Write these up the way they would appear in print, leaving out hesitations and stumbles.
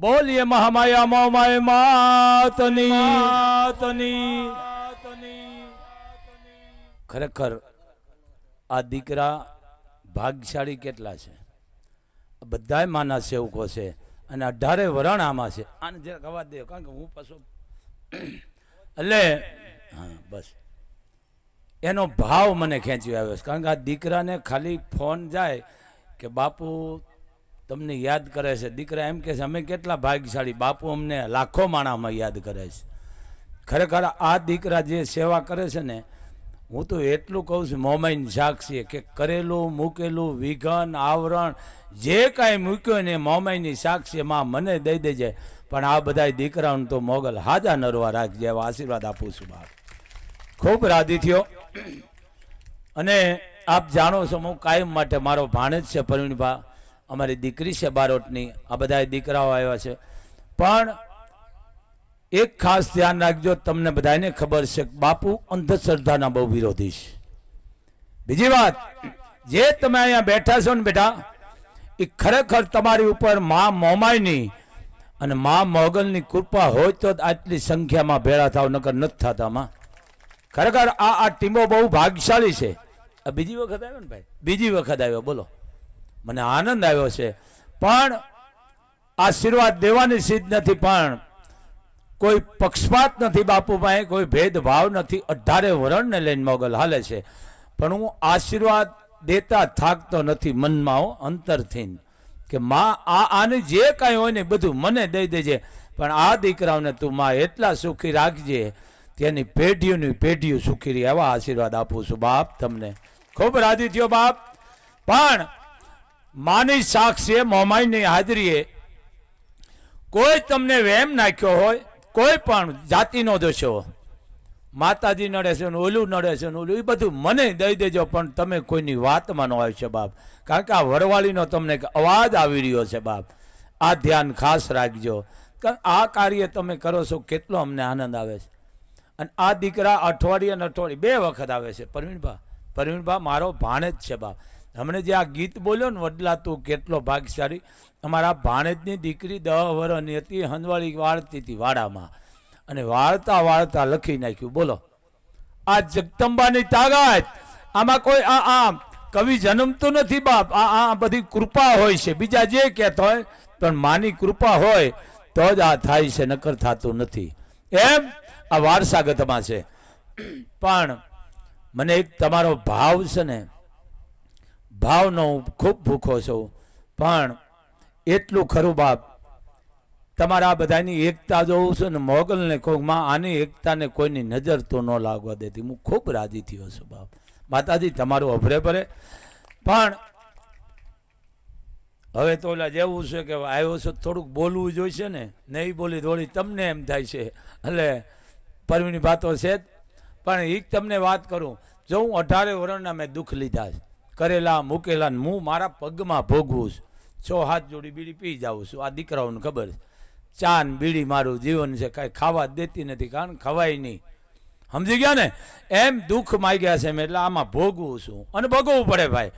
બોલીએ મહામાયા મોમાય માતની ખરેખર આ દીકરા ભાગ્યશાળી કેટલા છે, બધાય માના સેવકો છે અને 18 વરણ આમાં છે. આને જરાક અવાજ દે, કારણ કે હું પાછો એટલે હા બસ એનો ભાવ મને ખેંચી આવ્યો છે. કારણ કે આ દીકરાને ખાલી ફોન જાય કે બાપુ તમને યાદ કરે છે, દીકરા એમ કહે છે અમે કેટલા ભાગ્યશાળી, બાપુ અમને લાખો માણામાં યાદ કરે છે. ખરેખર આ દીકરા જે સેવા કરે છે ને, હું તો એટલું કહું છું મોમાઈની સાક્ષી કે કરેલું મૂકેલું વિઘન આવરણ જે કાંઈ મૂક્યો ને મોમાઈની સાક્ષી માં મને દઈ દેજે, પણ આ બધા દીકરાઓને તો મોગલ હાજા નરવા રાખજે એવા આશીર્વાદ આપું છું. બાપ ખૂબ રાજી થયો. અને આપ જાણો છો હું કાયમ માટે મારો ભાણેજ છે પ્રવીણભા, અમારી દીકરી છે બારોટની, આ બધા દીકરાઓ આવ્યા છે. પણ એક ખાસ ધ્યાન રાખજો, તમને બધાને ખબર છે બાપુ અંધશ્રદ્ધાના બહુ વિરોધી છે. બીજી વાત, જે તમે અહીંયા બેઠા છો ને બેટા, એ ખરેખર તમારી ઉપર મા મોમાઈની અને મા મોગલની કૃપા હોય તો આટલી સંખ્યામાં ભેળા થાવ, નકર નથી થતામાં. ખરેખર આ ટીમો બહુ ભાગ્યશાળી છે. બીજી વખત આવ્યો ને ભાઈ, બીજી વખત આવ્યો, બોલો મને આનંદ આવ્યો છે. પણ આશીર્વાદ દેવાની સિદ્ધ નથી, પણ કોઈ પક્ષપાત નથી બાપુભાઈ, કોઈ ભેદભાવ નથી. 18 વરણને લઈને મોગલ હાલે છે. પણ હું આશીર્વાદ દેતા થાકતો નથી મનમાં, અંતરથી કે માં આને જે કાંઈ હોય ને બધું મને દઈ દેજે, પણ આ દીકરાઓને તું માં એટલા સુખી રાખજે તેની પેઢીઓની પેઢીઓ સુખી રહે, એવા આશીર્વાદ આપું છું બાપ તમને. ખૂબ રાજી થયો બાપ. પણ માની સાક્ષીએ મોમાઈની હાજરીએ કોઈ તમને વેમ નાખ્યો હોય, કોઈ પણ જાતિનો દોષો, માતાજી નડે છે ને ઓલું નડે છે ને ઓલું, એ બધું મને દઈ દેજો, પણ તમે કોઈની વાતમાં ન આવશો બાપ. કારણ કે આ વરવાળીનો તમને અવાજ આવી રહ્યો છે બાપ, આ ધ્યાન ખાસ રાખજો. કારણ આ કાર્ય તમે કરો છો કેટલો અમને આનંદ આવે છે. અને આ દીકરા અઠવાડિયે ને અઠવાડિયે 2 વખત આવે છે. પ્રવીણભા મારો ભાણેજ છે બાપ. હમણે જે આ ગીત બોલ્યો ને, વડલા તું કેટલો ભાગ્યશાળી, અમારા ભાણેજની દીકરી 10 વર્ષની હતી, હંજવાળી વાળતી હતી વાડામાં, અને વાળતા વાળતા લખી નાખ્યું. બોલો આ જગદંબાની તાકાત, આમાં કોઈ આ કવિ જન્મતું નથી બાપ, આ બધી કૃપા હોય છે. બીજા જે કહેતો હોય, પણ માની કૃપા હોય તો જ આ થાય છે, નકર થતું નથી. એમ આ વારસાગતમાં છે. પણ મને એક તમારો ભાવ છે ને, ભાવનો હું ખૂબ ભૂખો છું. પણ એટલું ખરું બાપ, તમારા બધાની એકતા જોઉં છું ને, મોગલને કહું માં આની એકતાને કોઈની નજર તો ન લાગવા દેતી. હું ખૂબ રાજી થયો છું બાપ. માતાજી તમારું અભરે ભરે. પણ હવે તો ઓલા જેવું છે કે આવ્યો છે થોડુંક બોલવું જોઈશે ને, નહીં બોલી થોડી તમને એમ થાય છે. એટલે પરવીની વાતો છે જ. પણ એક તમને વાત કરું, જો હું 18 વર્ષના મેં દુઃખ લીધા છે, કરેલા મૂકેલા, હું મારા પગમાં ભોગવું છું. 6 હાથ જોડી બીડી પી જાઉં છું. આ દીકરાઓને ખબર છે, ચા ને બીડી મારું જીવન છે, કાંઈ ખાવા દેતી નથી, કારણ ખવાય નહીં. સમજી ગયા ને? એમ દુઃખ માગ્યા છે મેં, એટલે આમાં ભોગવું છું અને ભોગવવું પડે ભાઈ.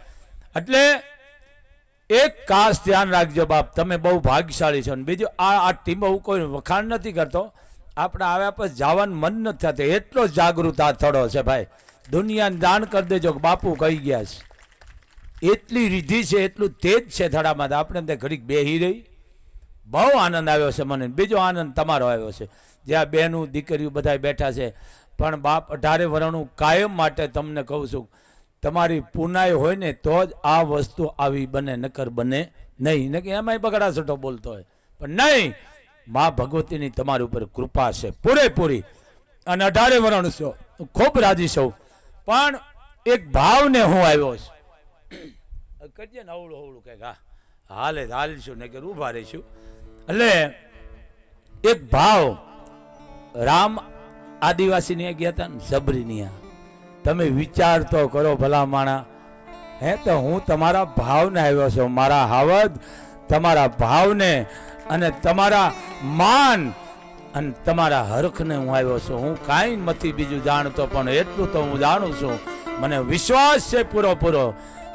એટલે એક ખાસ ધ્યાન રાખજો બાપ, તમે બહુ ભાગ્યશાળી છો. બીજું આ ટીમ બહુ કોઈ વખાણ નથી કરતો, આપણે આવ્યા પછી જવાનું મન નથી થતું, એટલો જાગૃત આ થડો છે ભાઈ. દુનિયાને દાન કરી દેજો કે બાપુ કહી ગયા છે. એટલી રીધિ છે, એટલું તેજ છે થડામાં, આપણે તે ઘડીક બેહી રહી. બહુ આનંદ આવ્યો છે મને. બીજો આનંદ તમારો આવ્યો છે, જ્યાં બહેનું દીકરીઓ બધા બેઠા છે. પણ બાપ 18 વર્ષનું કાયમ માટે તમને કહું છું, તમારી પુનાઈ હોય ને તો જ આ વસ્તુ આવી બને, નકર બને નહીં. ને કે એમાંય બગડા છોટો બોલતો હોય, પણ નહીં, મા ભગવતીની તમારી ઉપર કૃપા છે પૂરેપૂરી. અને 18 વર્ષ છો, ખૂબ રાજી છું. પણ એક ભાવને હું આવ્યો છું, કરજે ને અવળું અવળું કંઈક, હા હાલીશું ને કે ઉભા રહીશું. એટલે એક ભાવ, રામ આદિવાસીની ગયા હતા ને સબરીની, તમે વિચાર તો કરો ભલા માણા. હે તો હું તમારા ભાવને આવ્યો છું, મારા હાવદ તમારા ભાવને અને તમારા માન અને તમારા હરખને હું આવ્યો છું. હું કાંઈ નથી બીજું જાણતો, પણ એટલું તો હું જાણું છું, મને વિશ્વાસ છે પૂરો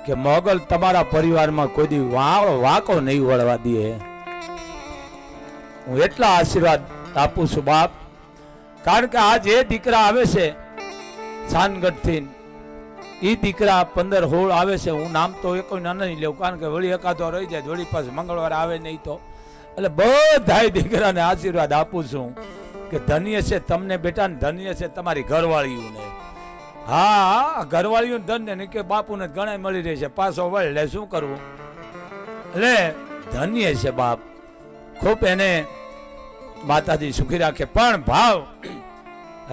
કે મોગલ તમારા પરિવારમાં કોઈ દી વાંકો નહીં વળવા દે. હું એટલા આશીર્વાદ આપું છું બાપ, કારણ કે આ જે દીકરા આવે છે સાનગઢથી, એ દીકરા 15-16 આવે છે. હું નામ તો એક નહીં લેવું, કારણ કે વળી એકાદો રહી જાય, વળી પાછું મંગળવાર આવે નહીં તો. એટલે બધાય દીકરાને આશીર્વાદ આપું છું કે ધન્ય છે તમને બેટા, ને ધન્ય છે તમારી ઘરવાળીઓને. હા, ઘરવાળીઓને ધન્ય નહીં કે બાપુને ઘણા મળી રહે છે, પાછો વળ લે શું કરવું. એટલે ધન્ય છે બાપ, ખૂબ એને માતાજી સુખી રાખે. પણ ભાવ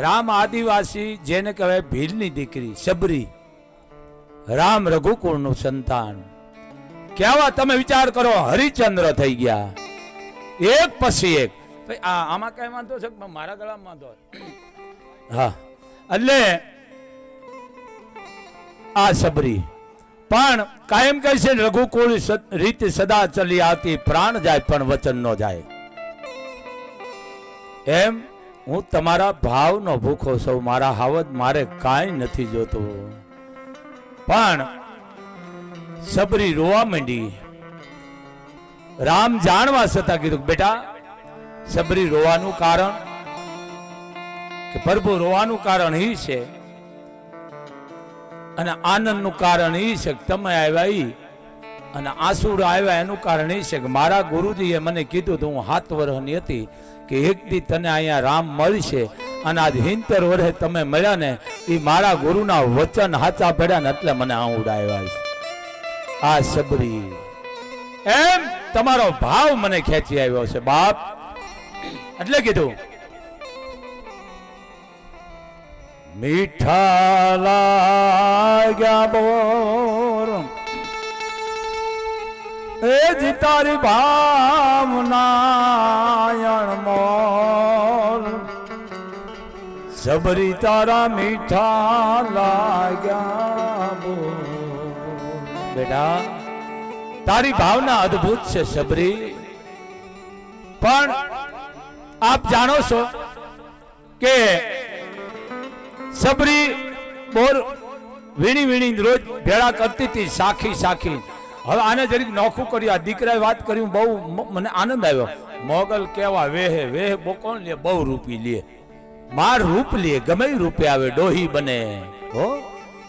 રામ આદિવાસી જેને કહેવાય ભીલની દીકરી સબરી, રામ રઘુકુળનું સંતાન, કેવા તમે વિચાર કરો, હરિચંદ્ર થઈ ગયા એક પછી એક. આમાં કઈ વાંધો છે મારા ગળામાં વાંધો? હા, એટલે આ સબરી પણ કાયમ કહે છે રઘુકુળ રીત સદા ચલી આવતી, પ્રાણ જાય પણ વચન ન જાય. એમ હું તમારા ભાવનો ભૂખો સૌ, મારા હાવજ મારે કાંઈ નથી જોતું. પણ સબરી રોવા માંડી. રામ જાણવા છતાં કીધું બેટા સબરી રોવાનું કારણ, કે પ્રભુ રોવાનું કારણ એ છે અને આનંદનું કારણ એ છે કે તમે આવ્યા ઈ, અને આંસુડા આવ્યા એનું કારણ એ છે કે મારા ગુરુજીએ મને કીધું હતું, હું 7 વર્ષની હતી, કે એક દી તને અહીંયા રામ મળશે, અને આજ 70 વર્ષે તમે મળ્યા ને, એ મારા ગુરુના વચન હાચા પડ્યા ને એટલે મને આંસુડા આવ્યા છે. આ સબરી એમ તમારો ભાવ મને ખેંચી આવ્યો છે બાપ. એટલે કીધું મીઠા લાગ્યા બોર એ જી તારી ભાવના મોલ, સબરી તારા મીઠા લાગ્યા બોર. બેટા તારી ભાવના અદ્ભુત છે સબરી, પણ આપ જાણો છો કે સબરી બોર વીણી વીણી રોજ ભેળા કરતી હતી, સાખી સાખી. હવે આને જરીક નોખું કર્યું, આ દીકરાએ વાત કરી, બહુ મને આનંદ આવ્યો. મોગલ કેવા વેહે વેહે બો કોણ લે, બહુ રૂપી લે, માર રૂપ લે, ગમે રૂપે આવે, ડોહી બને હો,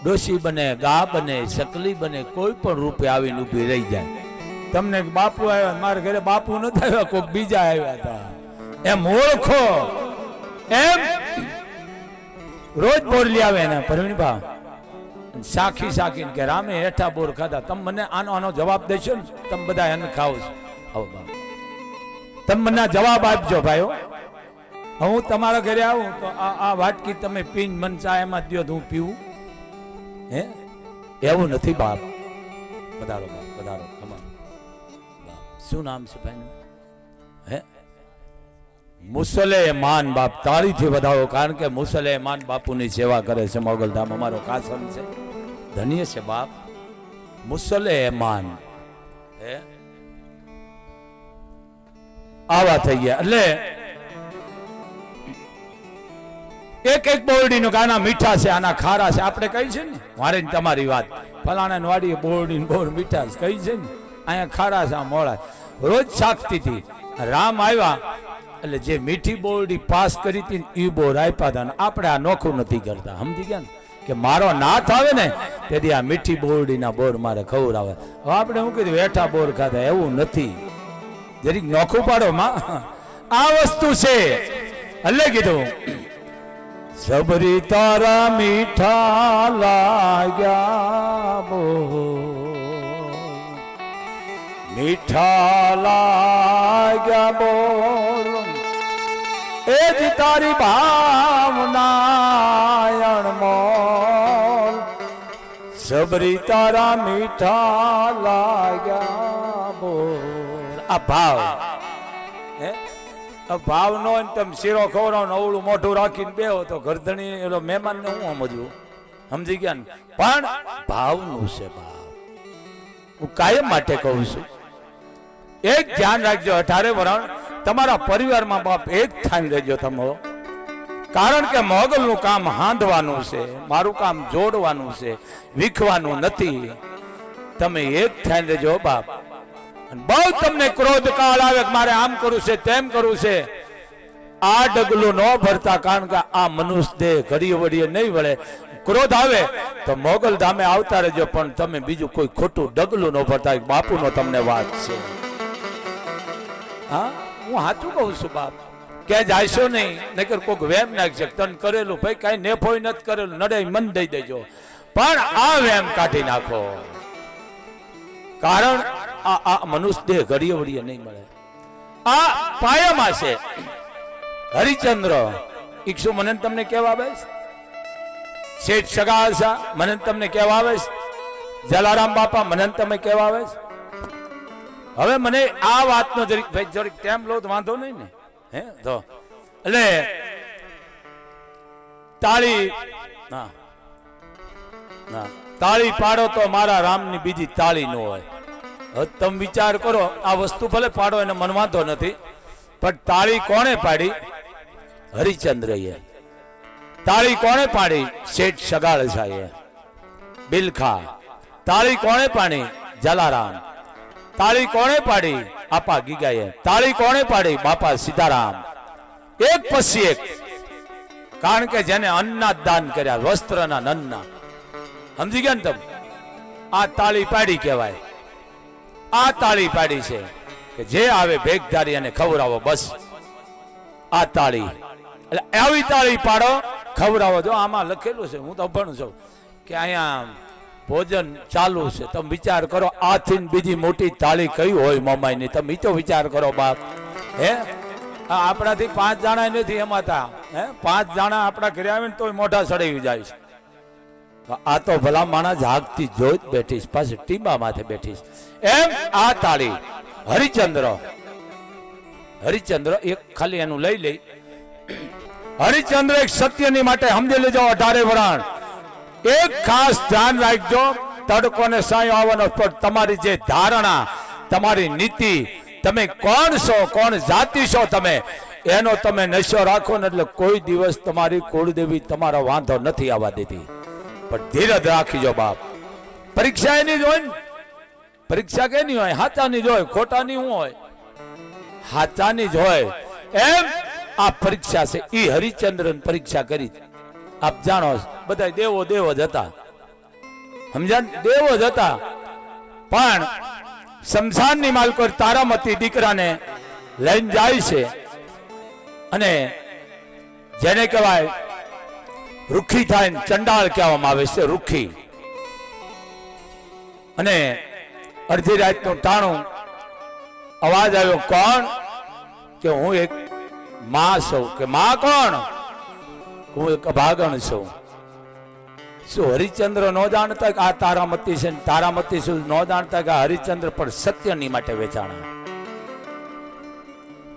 ડોસી બને, ગા બને, શકલી બને, કોઈ પણ રૂપે આવીને ઊભી રહી જાય. તમને બાપુ આવ્યા, મારા ઘરે બાપુ નથી આવ્યા, કોઈક બીજા આવ્યા હતા, એમ ઓળખો. એમ રોજ બોરલી આવે ને પરવીણભા સાખી સાખી કે રામે હેઠા બોર ખાધા. તમે મને આનો જવાબ દેશો ને, તમે બધા એને ખાવ છો, તમે મને જવાબ આપજો ભાઈઓ. હું તમારા ઘરે આવું તો આ વાટકી તમે પીને મન ચા એમાં દો હું પીવું? હે, એવું નથી બાપ. પધારો બાપ, પધારો. શું નામ છે ભાઈ? હે, મુસલેમાન બાપ. તાળીથી વધાવો, કારણ કે મુસલેમાન બાપુની સેવા કરે છે મોગલધામ, અમારો કાસમ છે. ધન્ય છે બાપ મુસલેમાન. હે, આવા થઈ ગયા. એટલે એક એક બોરડીનો ગાના મીઠા છે, આના ખારા છે. આપણે કહી છે ને મારે તમારી વાત, ફલાણા વાડી બોરડી બોર મીઠા કહી છે ને, અહીંયા ખારા છે, આ મોડા. રોજ શાકતી હતી. રામ આવ્યા એટલે જે મીઠી બોરડી પાસ કરી હતી એ બોર આપ્યા હતા. આપણે આ નોખું નથી કરતા, સમજી ગયા ને, કે મારો નાથ આવે ને તેથી આ મીઠી બોરડીના બોર મારે ખવડાવે. હવે આપણે શું કીધું હેઠા બોર ખાધા, એવું નથી. જરીક નોખું પાડો માં, આ વસ્તુ છે. એટલે કીધું સબરી તારા મીઠા લાગ્યા બોર, મીઠા લાગ્યા બોર એ જ તારી ભાવના અણમોલ, સબરી તારા મીઠા લાગ્યા બોર. આ ભાવ, હે, ભાવ નો તમે શીરો ખવડાવો ને અવળું મોઢું રાખીને બેહો તો ગરદણી એલો મહેમાન ને હું સમજવું, સમજી ગયા ને. પણ ભાવનું છે ભાવ. હું કાયમ માટે કહું છું, એક ધ્યાન રાખજો, 18 વરણ તમારા પરિવારમાં બાપ એક થાન રહેજો તમે. કારણ કે મોગલનું કામ હાંધવાનું છે, મારું કામ જોડવાનું છે, વીખવાનું નથી. તમે એક થાન રહેજો બાપ. બહુ તમને ક્રોધ કાળ આવે કે મારે આમ કરવું છે તેમ કરવું છે, આ ડગલું ન ભરતા, કારણ કે આ મનુષ્ય દેહ ઘડીએ વળીએ નહીં વળે. ક્રોધ આવે તો મોગલ ધામે આવતા રહેજો, પણ તમે બીજું કોઈ ખોટું ડગલું ન ભરતા. બાપુનો તમને વાત છે. હા, હું સાચું કહું છું બાપ. ક્યાં જાયશો નહીં, નકર કોઈક વેમ નાખશે તને કરેલું ભાઈ કઈ નેફોય નથી કરેલું, નડે મન દઈ દેજો, પણ આ વેમ કાઢી નાખો. કારણ આ મનુષ્ય દેહ ઘડીએ વળીએ નહીં મળે. આ પાયામાં છે. હરિચંદ્ર ઈક્ષુ મને તમને કેવા આવે છે, શેઠ સગાસા મને તમને કેવા આવે છે, જલારામ બાપા મને તમે કેવા આવે છે. હવે મને આ વાતનો જરીક ભાઈ જરીક ટાઈમ લો તો વાંધો નહીં ને, હે તો એટલે તાળી ના ના તાળી પાડો તો મારા રામની બીજી તાળી ન હોય. હવે તમે વિચાર કરો, આ વસ્તુ ભલે પાડો એને મન વાંધો નથી, પણ તાળી કોણે પાડી? હરિચંદ્રએ. તાળી કોણે પાડી? શેઠ સગાળસાએ. બિલખા. તાળી કોણે પાડી? જલારામ. તાળી કોણે પાડી? આપા ગીગાએ. તાળી કોણે પાડી? બાપા સીતારામ. એક પછી એક. કારણ કે જેને અન્નના દાન કર્યા, વસ્ત્રના નન્ના, સમજી ગયા ને તમે? આ તાળી પાડી કહેવાય. આ તાળી પાડી છે કે જે આવે ભેગધારી અને ખવડાવો, બસ આ તાળી. એટલે આવી તાળી પાડો, ખવડાવો. જો આમાં લખેલું છે, હું તો ભણું છું કે અહીંયા ભોજન ચાલુ છે. તમે વિચાર કરો, આથી બીજી મોટી તાળી કઈ હોય મોમાઈની? તમે તો વિચાર કરો બાપ. હે આપણાથી 5 જણા નથી એમાંતા, હે 5 જણા આપણા ઘરે આવે ને તો મોઢા સડાવી જાય છે. આ તો ભલા માણસ જાગતી જોઈ જ બેઠીશ, પાછી ટીંબા માથે બેઠીશ. એમ આ તાળી હરિચંદ્ર એક ખાલી એનું લઈ લઈ. હરિચંદ્ર એક સત્યની માટે સમજી લેજો. 18 વરાણ એક ખાસ ધ્યાન રાખજો. તડકો ને સાયો આવવાનો, પણ તમારી જે ધારણા, તમારી નીતિ, તમે કોણ છો, કોણ જાતિ છો, તમે એનો તમે નશો રાખો ને, એટલે કોઈ દિવસ તમારી કુળદેવી તમારો વાંધો નથી આવવા દેતી. પણ ધીરજ રાખીજો બાપ. પરીક્ષા એની જ હોય ને. પરીક્ષા કેની હોય? હાચાની જ હોય. ખોટાની શું હોય? હાચાની જ હોય. એમ આ પરીક્ષા છે. ઈ હરિચંદ્રન પરીક્ષા કરી. આપ જાણો બધા દેવો જ હતા, સમજાણ? દેવો જ હતા. પણ શમશાનની માલકો તારામતી દીકરાને લઈને જાય છે, અને જેને કહેવાય રૂખી થાય, ચંડાળ કહેવામાં આવે છે, રૂખી. અને અડધી રાતનું ટાણું અવાજ આવ્યો. કોણ? કે હું એક માં છું. કે માં કોણ? હું એક અભાગણ છું. શું હરિચંદ્ર નો જાણતા કે આ તારામતી છે? તારામતી શું નો જાણતા કે હરિચંદ્ર પણ સત્યની માટે વેચાણા?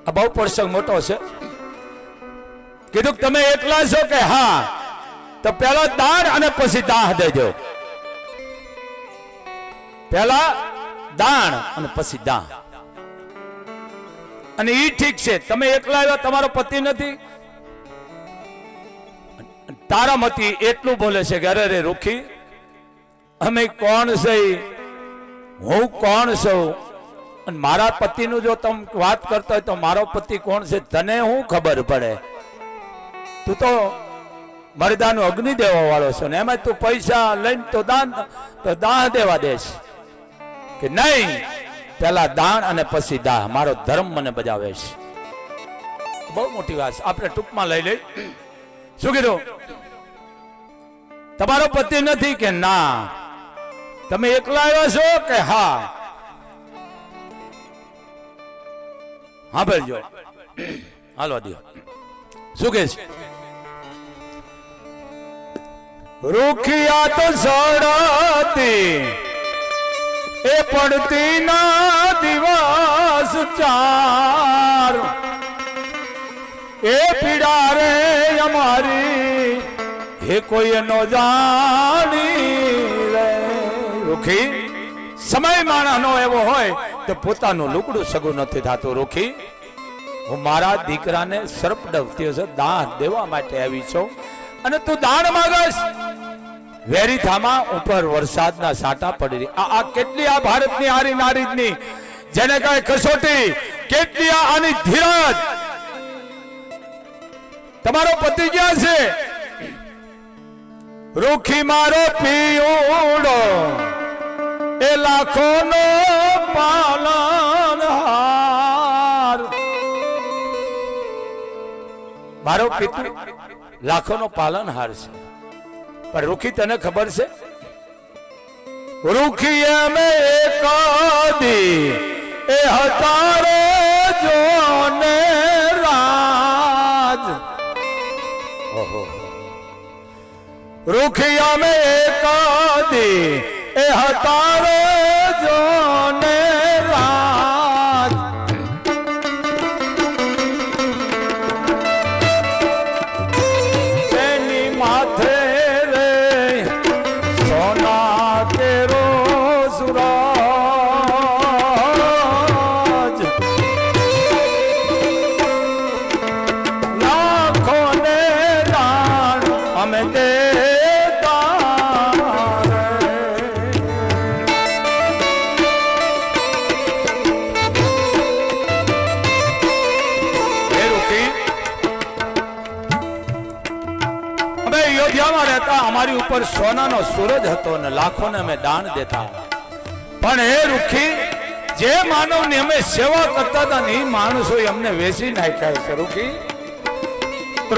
આ બહુ પ્રસંગ મોટો છે. કીધું તમે એકલા છો? કે હા. તો પેલા દાન અને પછી દાહ દેજો. પેલા દાન અને પછી દાહ. અને ઈ ઠીક છે, તમે એકલા આવ્યા, તમારો પતિ નથી. તારામતી એટલું બોલે છે કે અરે રે રૂખી, અમે કોણ છે? હું કોણ છું? અને મારા પતિનું જો તમે વાત કરતા હોય તો મારો પતિ કોણ છે તને શું ખબર પડે? તું તો મરદાનું અગ્નિ દેવા વાળો છો ને, એમાં તું પૈસા લઈને તો દાહ દેવા દેશ કે નહીં? પેલા દાન અને પછી દાહ. મારો ધર્મ મને બજાવે છે. બહુ મોટી વાત. આપણે ટૂંકમાં લઈ લઈ. શું કીધું? તમારો પતિ નથી? કે ના. તમે એકલા આવ્યા છો? કે હા. હા ભરજો, હાલો દો. શું કે છે? રૂખિયા તો સડતી એ પડતી ના દિવસ ચાર, એ પીડા રે અમારી હે કોઈ નો જાણી રે. રૂખી, સમય માણસનો એવો હોય તો પોતાનું લુગડું સગું નથી થતું. રૂખી, હું મારા દીકરાને સર્પ ડવત્યો છે, દાન દેવા માટે આવી છું, અને તું દાન માંગસ. વેરીથામાં ઉપર વરસાદના સાટા પડી રહી. આ કેટલી આ ભારતની હારી નારીની જેને કઈ કસોટી કેટલી આની ધીરજ. તમારો પતિ ક્યાં છે? રૂખી મારો પિયુડો એ લાખોનો પાલનહાર. મારો પિતુ લાખોનો પાલનહાર છે, પણ રૂખી તને ખબર છે? રૂખી એમ એકાદી એ હતારે જોને રાજ. ઓહો, રૂખી એમ એકાદી એ હતારે જોને રાજ. તેની માથે રે સોના કેરો સુરાજ. લાખોને દાન અમે દેતા રે. હે રૂખી, અમે અયોધ્યામાં રહેતા, અમારી ઉપર સોનાનો સૂરજ હતો ને લાખોને અમે દાન દેતા. પણ હે રૂખી, જે માનવની અમે સેવા કરતા હતા ને એ માણસો અમને વેચી નાખ્યા છે. રૂખી,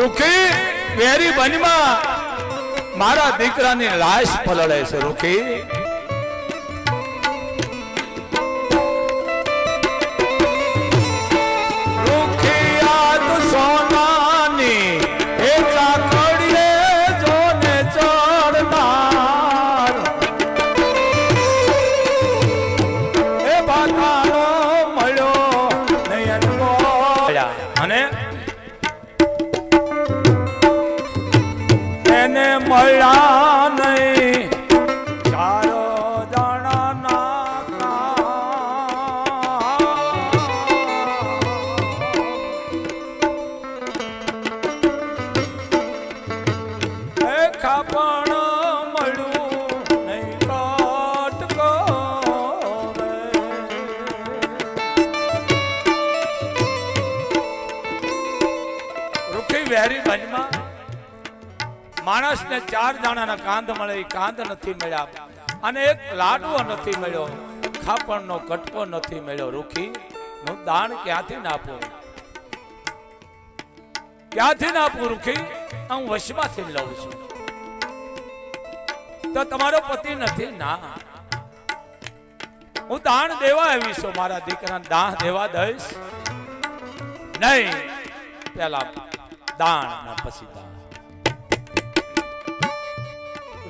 રૂખી વેરી બનમાં મારા દીકરાની લાશ પલળે છે. રૂખી, રૂખી યાદ સોનાની એ ચાકડીએ જોને ચડનાર. એ બાતાનો મળ્યો નયન બોલ્યા અને એને મળ્યા નહીં ચારો દાણાના ખાપણ મળ્યું નહીં કટકો રે. રૂખી વેરી બનમાં માણસને 4 દાણાના કાંદ મળે, કાંદ નથી મળ્યા, અને એક લાડવો નથી મળ્યો, ખાપણનો કટકો નથી મળ્યો. રૂખી, હું દાન ક્યાંથી નાપું, ક્યાંથી નાપું? રૂખી, હું વશમાંથી લઉં છું. તો તમારો પતિ નથી ના, હું દાન દેવા આવી છું. મારા દીકરાને દાન દેવા દઈશ નહીં, પેલા દાન ને પછી દાન.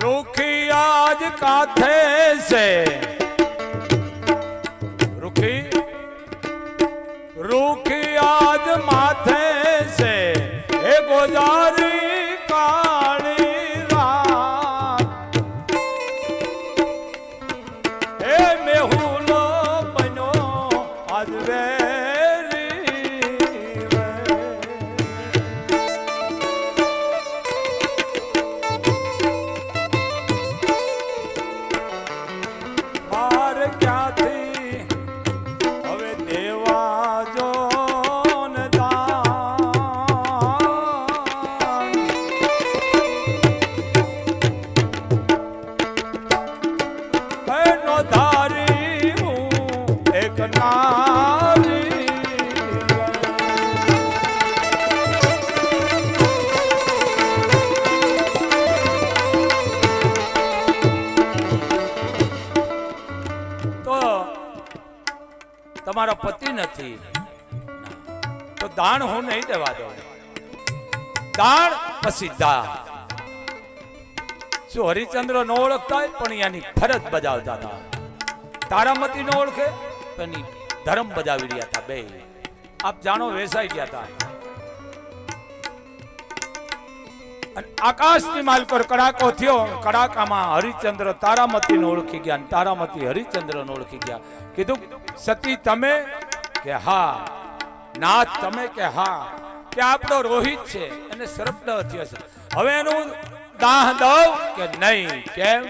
રૂખી આજ કાથે છે, રૂખી, રૂખી આજ માથે છે એ ગોજારી કાળી રાત. એ મેહુલો બન્યો આજ વેરી રે. માર ક્યાંથી હવે દેવા જો ને દાન. એનો ધારી હું એક નારી. તો તમારો પતિ નથી તો દાન હું નહીં દેવા દઉં. દાન પછી દાન. શું હરિચંદ્ર નો ઓળખતા હોય પણ એની ફરજ બજાવતા હતા? તારામતી નો ઓળખે પણ ધર્મ બજાવી રહ્યા હતા. બે આપ જાણો વેસાઈ ગયા હતા. આકાશની માલ પર કડાકો થયો, કડાકામાં હરિચંદ્ર તારામતી નો ઓળખી ગયા, તારામતી હરિચંદ્ર નો ઓળખી ગયા. કીધું સતી તમે કે હા, નાથ તમે કે હા, કે આપણો રોહિત છે અને શ્રદ્ધ થયો છે, હવે એનું દાહ દઉં કે નહીં? કેમ?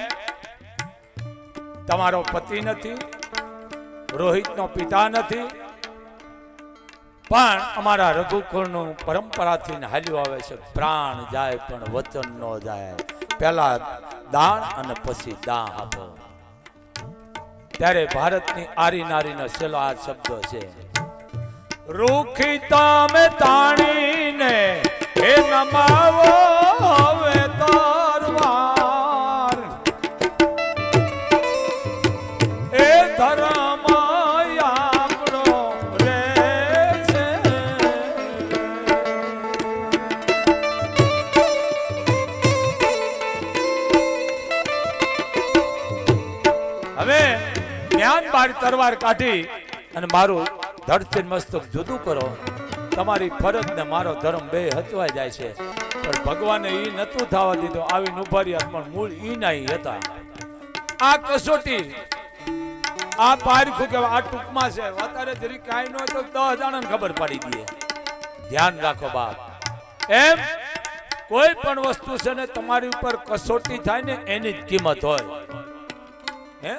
તમારો પતિ નથી, રોહિતનો પિતા નથી, પણ અમારા રઘુકુળનું પરંપરાથી હાલ્યું આવે છે, પ્રાણ જાય પણ વચન ન જાય, પહેલા દાન અને પછી દાન આપો. ત્યારે ભારતની આરી નારીનો છેલ્લો આ શબ્દો છે, રૂખી તમે તાણીને હે નમાવો હવે તરવાર, એ ધર્મ આપણો રે છે. હવે જ્ઞાન બાર તરવાર કાઢી અને મારું ધરતી મસ્તક જુદું કરો. તમારી ફરજ ને મારો ધર્મ બે હચવાઈ જાય છે, પણ ભગવાને ઈ નતું થવા દીધું. આવીને ઉભા રહ્યા પણ મૂળ ઈ ના ઈ હતા. આ કસોટી આ પારખું કે આ ટૂંકમાં છે, અત્યારે જરી કાંઈ ન હોય તો 10 જણાને ખબર પડી દઈએ. ધ્યાન રાખો બાપ, એમ કોઈ પણ વસ્તુ છે ને તમારી ઉપર કસોટી થાય ને એની જ કિંમત હોય. હે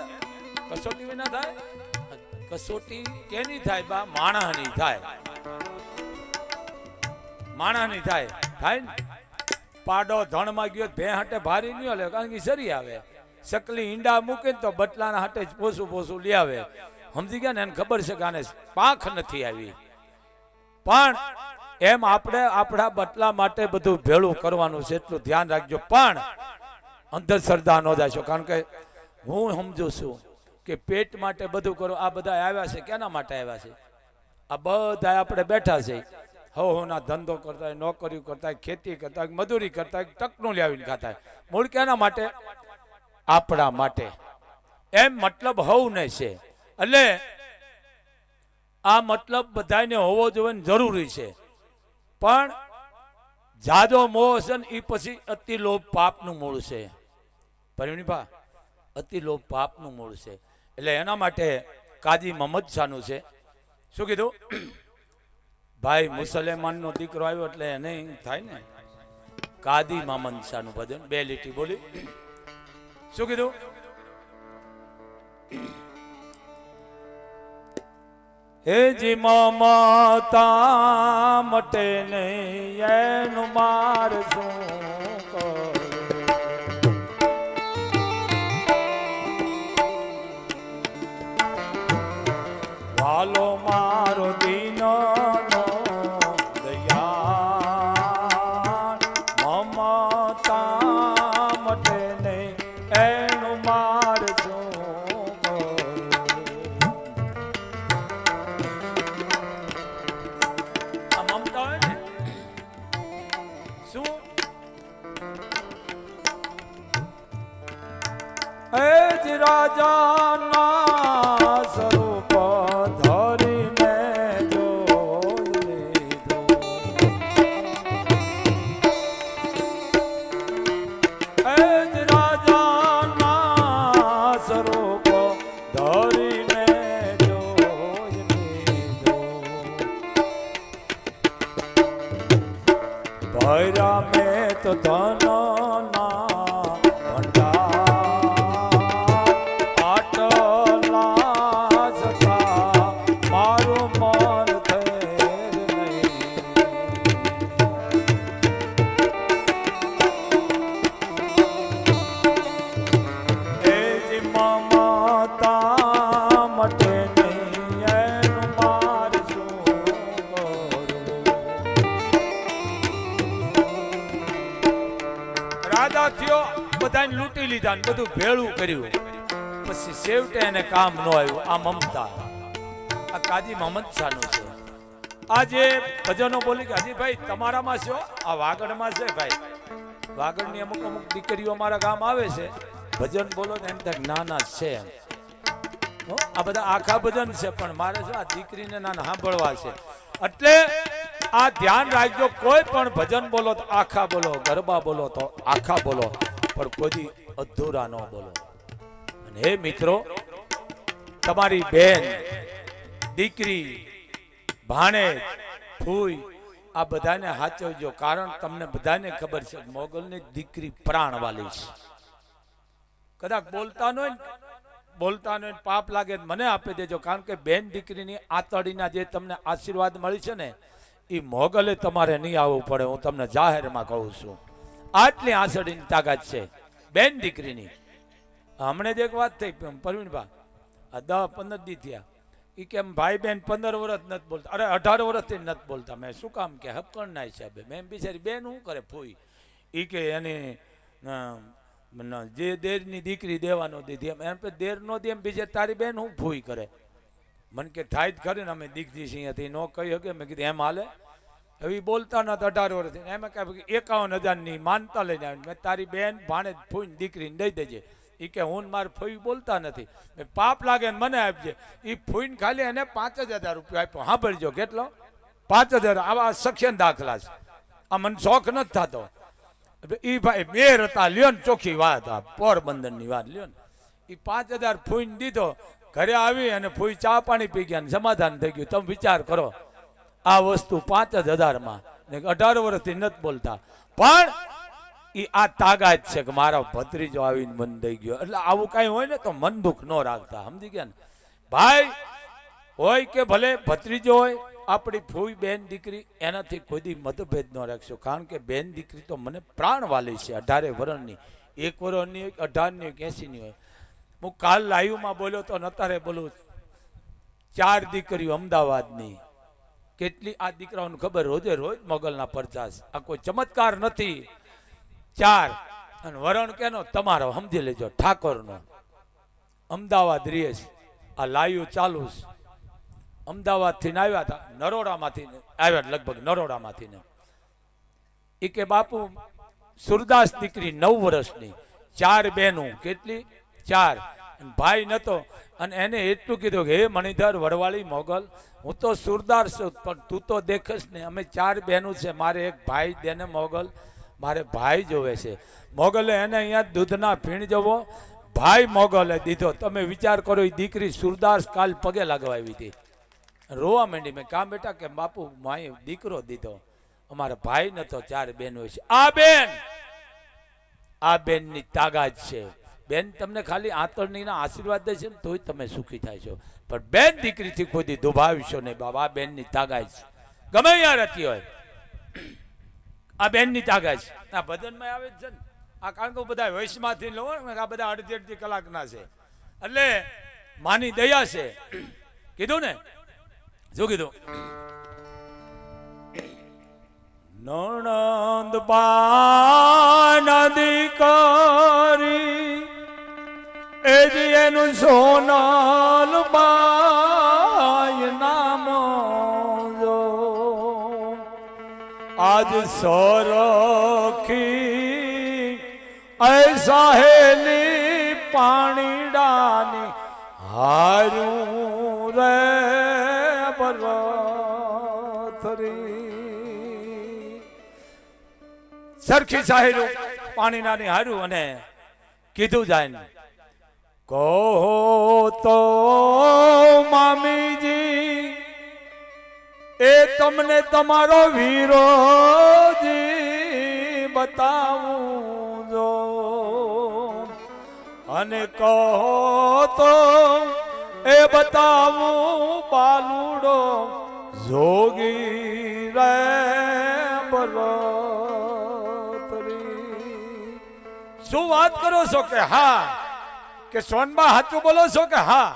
કસોટી વિના થાય? કસોટી કેની થાય બા? માણસની થાય. માણસની થાય થાય ને. પાડો ધણમાં ગયો ભે હાટે ભારી નહીં લે, કારણ કે સરી આવે. સકલી ઈંડા મૂકે તો બટલાના હાટે જ પોસું લઈ આવે. સમજી ગયા ને? એને ખબર છે કે આને પાંખ નથી આવી. પણ એમ આપણે આપણા બટલા માટે બધું ભેળું કરવાનું છે, એટલું ધ્યાન રાખજો. પણ અંધશ્રદ્ધા ન જાશો, કારણ કે હું સમજુ છું કે પેટ માટે બધું કરો. આ બધા આવ્યા છે કેના માટે આવ્યા છે? આ બધા આપણે બેઠા છે, ના ધંધો કરતા, નોકરી કરતા, ખેતી કરતા, મજૂરી કરતા, ટકનું લાવીને ખાતા. મૂળ કેના માટે? આપણા માટે. એમ મતલબ હવને છે. એટલે આ મતલબ બધાને હોવો જોઈએ, જરૂરી છે. પણ જાજો મોહ છે ને એ પછી અતિ લોભ પાપનું મૂળ છે. પરિણીભા, અતિ લોભ પાપનું મૂળ છે. એટલે એના માટે કાજી મોહમ્મદ શાહનું છે. શું કીધું? ભાઈ મુસલમાનનો દીકરો આવ્યો એટલે એને થાય ને, કાદી મોહમ્મદ શાહનું ભજન 2 લીટી બોલી. શું કીધું? હે જી મમતા મટે નહીં એનું માર શું કરું, વાલો મારો દીનો રાજાના સ્વરૂપ ધરીને જોઈ લીધો. એ જ રાજાના સ્વરૂપ ધરીને જોઈ લીધો. ભૈરા મેં તો ધન બધાને લૂંટી લીધા ને બધું ભેળું કર્યું, પછી છેવટે એને કામ ન આવ્યું. આ મમતા આ કાજી મોહમ્મદ શાહનું છે. આ જે ભજનો બોલી કે હજી તમારામાં છે, આ વાગડમાં છે ભાઈ. વાગડની અમુક દીકરીઓ અમારા ગામ આવે છે, ભજન બોલો ને એમ થાય નાના છે. આ બધા આખા ભજન છે, પણ મારે છે આ દીકરીને નાના સાંભળવા છે. એટલે આ ધ્યાન રાખજો, કોઈ પણ ભજન બોલો તો આખા બોલો, ગરબા બોલો તો આખા બોલો, પણ કોઈ અધૂરા ન બોલો. અને હે મિત્રો, તમારી બેન, દીકરી, ભાણે, ફૂઈ આ બધાને સાચવજો. કારણ તમને બધાને ખબર છે મોગલની દીકરી પ્રાણવાલી છે. કદાચ બોલતા ન હોય, બોલતા નહીં, પાપ લાગે મને આપી દેજો, કારણ કે બેન દીકરીની આતડીના જે તમને આશીર્વાદ મળી છે ને એ મોગલે તમારે નહીં આવવું પડે. હું તમને જાહેરમાં કહું છું, આટલી આંસડીની તાકાત છે બેન દીકરીની. હમણાં જ એક વાત થઈ પરવીણભા, આ 10-15 દી થયા, એ કેમ ભાઈ બેન 15 વર્ષ નથી બોલતા, અરે 18 વર્ષથી નથી બોલતા. મેં શું કામ કે હપકણ ના હિસાબે. મેં બિચારી બેન શું કરે ફૂઈ, એ કે એની જે દેરની દીકરી દેવાનો દીધી એમ દેર નો દે એમ બીજે તારી બેન હું ફૂઈ કરે. મને કે થાય જ ખરી ને અમે દીકરી છીએ હતી નો કહી શકે. મેં કીધું એમ હાલે? હવે બોલતા નથી 18 વર્ષથી. એમ કહે 51,000ની માનતા લઈને આવી. મેં તારી બેન ભાણે ફૂઈને દીકરીને દઈ દેજે. એ કે હું મારે ફૂઈ બોલતા નથી. પાપ લાગે ને મને આપજે. એ ફૂઈને ખાલી એને 5,000 રૂપિયા આપ્યો. સાંભળજો કેટલો? 5,000. આવા સખ્યન દાખલા છે. આ મને શોખ નથી થતો. એ ભાઈ મેર હતા, લ્યો ને ચોખ્ખી વાત, આ પોરબંદરની વાત લ્યો ને. એ 5,000 ફૂઈને દીધો. ઘરે આવી અને ફૂઈ ચા પાણી પી ગયા ને સમાધાન થઈ ગયું. તમે વિચાર કરો આ વસ્તુ 5,000માં 18 વર્ષથી નથી બોલતા, પણ એ આ તાકાત છે કે મારા ભત્રીજો આવીને મન દઈ ગયો. એટલે આવું કઈ હોય ને તો મન દુઃખ ન રાખતા, સમજી ગયા ને ભાઈ. હોય કે ભલે ભત્રીજો હોય, આપણી ફૂઈ બેન દીકરી, એનાથી કોઈ દી મતભેદ ન રાખશો, કારણ કે બેન દીકરી તો મને પ્રાણ વાલી છે. 18 વર્ષની, 1 વર્ષની હોય, 18ની હોય, 80ની હોય. હું કાલ લાઈવમાં બોલ્યો તો નતારે બોલું, 4 દીકરીઓ અમદાવાદની. કેટલી આ દીકરાઓને ખબર, રોજે રોજ મોગલના પરચાસ. આ કોઈ ચમત્કાર નથી. 4 અને વરણ કેનો? તમારો, સમજી લેજો, ઠાકોરનો. અમદાવાદ રીએ છે. આ લાઈવ ચાલુ છે. અમદાવાદથી આવ્યા હતા, નરોડામાંથી આવ્યા, લગભગ નરોડામાંથી. એ કે બાપુ સુરદાસ દીકરી 9 વર્ષની, 4 બહેનો. કેટલી? 4. ભાઈ નતો. અને એને એટલું કીધું કે હે મણિધર વડવાળી મોગલ, હું તો સુરદાર છું, પણ તું તો દેખશ ને, અમે 4 બહેનો છે, મારે એક ભાઈ દેને મોગલ, મારે ભાઈ જોવે છે. મોગલે એને અહીંયા દૂધના ફીણ જવો ભાઈ મોગલે દીધો. તમે વિચાર કરો, એ દીકરી સુરદાસ કાલ પગે લાગવા આવી હતી. રોવા માંડી. મેં કામ બેટા કે બાપુ માએ દીકરો દીધો, અમારા ભાઈ નતો, 4 બહેનો છે. આ બેનની તાકાત છે. બેન તમને ખાલી આંતરણીના આશીર્વાદ દે છે ને તોય તમે સુખી થાય છો, પણ બેન દીકરીથી કોઈ દી દુભાવીશો નહીં બાબા. આ બેનની તાકાત છે, ગમે યાર હતી હોય, આ બેનની તાકાત છે. આ ભજનમાં આવે છે ને, આ કારણ કે બધા વૈશમાંથી લો, આ બધા અડધી કલાકના છે, એટલે માની દયા છે. કીધું ને, શું કીધું? નણંદ બા દીકરી એ જ એનું સોનલ બાઈ નામ જો આજ સરખી ऐसा हेली पाणीडानी हारू रे बरथरी સરખી સાહેલું પાણીનાની હારું. અને કીધું જાય કહો તો મામીજી એ તમને તમારો વીરોજી બતાવું જો, અને કહો તો એ બતાવું બાલુડો જોગી રે બરતરી. શું વાત કરો છો કે હા, કે સોનબા સાચું બોલો છો કે હા?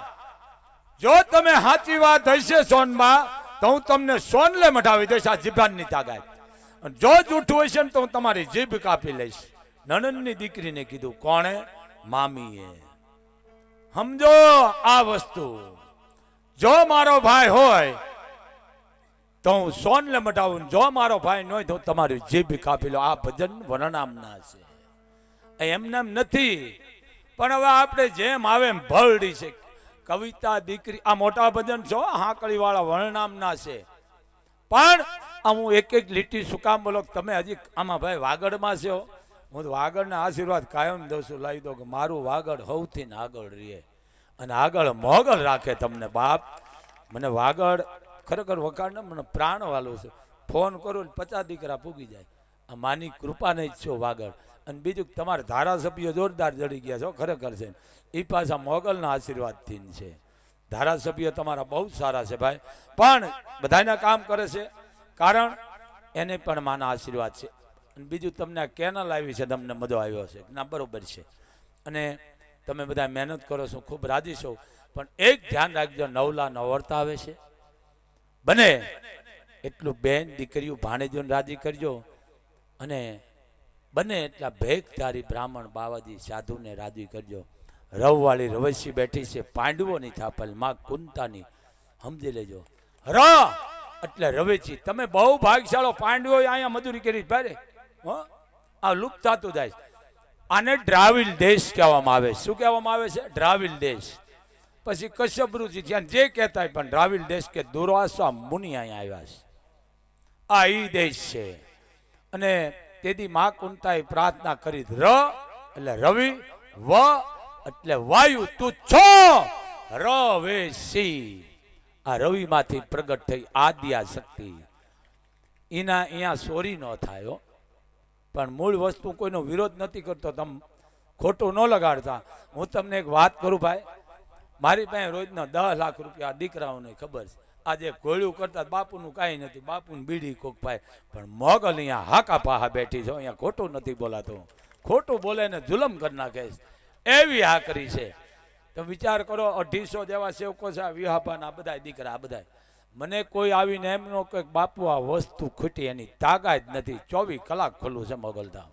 જો તમે સાચી વાત હશે સોનબા તો હું તમને સોનલે મઢાવી દઈશ આ જીભાની તાકાત. જો જૂઠું હશે ને તો હું તમારી જીભ કાપી લઈશ. નણંદની દીકરીને કીધું. કોણે? મામીએ. સમજો આ વસ્તુ. જો મારો ભાઈ હોય તો હું સોનલે મઢાવું, જો મારો ભાઈ ન હોય તો તમારી જીભ કાપી લો. આ ભજન વર્ણનામના છે, એમને એમ નથી. પણ હવે આપણે જેમ આવે એમ ભરડી છે. કવિતા દીકરી આ મોટા ભજન છો, હાકળી વાળા વર્ણનામના છે. પણ આ હું એક એક લીટી શું કામ બોલો? તમે હજી આમાં ભાઈ વાગડમાં છો. હું વાગડના આશીર્વાદ કાયમ દઉં છું. લાવી દો કે મારું વાગડ સૌથી આગળ રહે અને આગળ મોગલ રાખે તમને. બાપ મને વાગડ ખરેખર વખાણ ને મને પ્રાણ વાલું છે. ફોન કરું 50 દીકરા પૂગી જાય. આ માની કૃપાને જ છો વાગડ. અને બીજું તમારા ધારાસભ્યો જોરદાર જડી ગયા છો ખરેખર છે. એ પાછા મોગલના આશીર્વાદથી છે. ધારાસભ્યો તમારા બહુ સારા છે ભાઈ, પણ બધાના કામ કરે છે કારણ એને પણ માના આશીર્વાદ છે. અને બીજું તમને આ કેનલ આવી છે, તમને મજો આવ્યો છે ના? બરોબર છે. અને તમે બધા મહેનત કરો છો, ખૂબ રાજી છો. પણ એક ધ્યાન રાખજો, નવલા નવરતા આવે છે, બને એટલું બેન દીકરીઓ ભાણેજોને રાજી કરજો. અને બને એટલા ભેખધારી બ્રાહ્મણ બાવાજી સાધુને રાજી કરજો. રવવાળી રવૈસી બેઠી છે, પાંડવોની થાપલ માં કુંતાની, સમજી લેજો. ર એટલે રવેચી. તમે બહુ ભાગશાળો. પાંડવો અહીંયા મજૂરી કરી ભારે, આ લુપ્ત થતું જાય. આને દ્રાવિડ દેશ કહેવામાં આવે. શું કહેવામાં આવે છે? દ્રાવિડ દેશ. પછી કશ્યપરુચિ ત્યાં જે કહેતા પણ દ્રાવિડ દેશ કે દુર્વાસા મુનિ અહીંયા આવ્યા છે, આ ઈ દેશ છે. અને તેથી મા કુંતાએ પ્રાર્થના કરી, ર એટલે રવિ, વ એટલે વાયુ, તું છો રવેશી. આ રવિ માંથી પ્રગટ થઈ આદ્યા શક્તિ. એના અહીંયા સોરી ન થાય, પણ મૂળ વસ્તુ કોઈનો વિરોધ નથી કરતો. તમે ખોટું ન લગાડતા. હું તમને એક વાત કરું ભાઈ, મારી પાસે રોજના 10 લાખ રૂપિયા દીકરાઓને ખબર છે. આજે ગોળ્યું કરતા બાપુનું કાંઈ નથી, બાપુનું બીડી કોક પાય. પણ મોગલ અહીંયા હાકા પાહા બેઠી છો, અહીંયા ખોટું નથી બોલાતું. ખોટું બોલે ને જુલમ કરી નાખે એવી હા કરી છે. તો વિચાર કરો, 250 જેવા સેવકો છે, વિહાબાના બધા દીકરા બધા. મને કોઈ આવીને એમનો કે બાપુ આ વસ્તુ ખૂટી, એની તાકાત નથી. 24 કલાક ખુલ્લું છે મોગલધામ.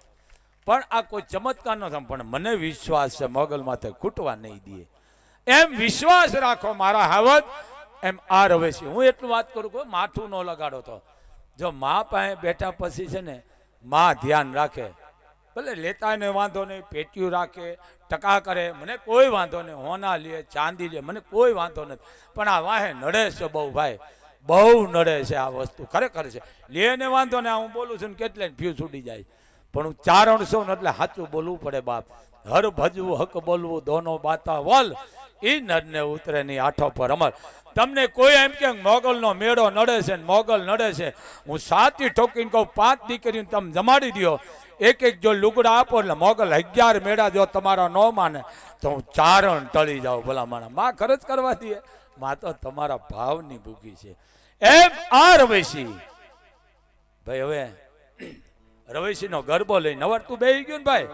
પણ આ કોઈ ચમત્કાર ન થાય. પણ મને વિશ્વાસ છે મોગલ માથે ખૂટવા નહીં દે. એમ વિશ્વાસ રાખો મારા હાવત. એમ આ રવેશી. હું એટલું વાત કરું કે માથું ન લગાડો. તો જો મા પાસે બેઠા પછી છે ને, મા ધ્યાન રાખે. ભલે લેતા ને વાંધો નહીં, પેટીયું રાખે, ટકા કરે, મને કોઈ વાંધો નહીં. હોના લે, ચાંદી લે, મને કોઈ વાંધો નથી. પણ આ વાહે નડે છે બહુ ભાઈ, બહુ નડે છે આ વસ્તુ ખરેખર છે. લે ને વાંધો ને, હું બોલું છું ને કેટલે ફ્યુઝ ઉડી જાય. પણ હું ચારણ છું ને એટલે સાચું બોલવું પડે બાપ. હર ભજવું હક બોલવું, દોનો બાતા વલ, એ નરને ઉતરે નહીં આઠો પર અમર. તમને કોઈ એમ કે મોગલનો મેળો નડે છે ને મોગલ નડે છે, હું સાચી ઠોકીને કહું, 5 દીકરીને તમે જમાડી દો, એક એક જો લુગડા આપો એટલે મોગલ 11 મેળા જો તમારા ન માને તો હું ચારણ ટળી જાઉં. ભલા માણા માં ખર્ચ કરવા દે. માં તો તમારા ભાવની ભૂખી છે. એમ આ રવેશી ભાઈ. હવે રવેશી નો ગરબો લઈ નવરતું બેહી ગયું ને ભાઈ.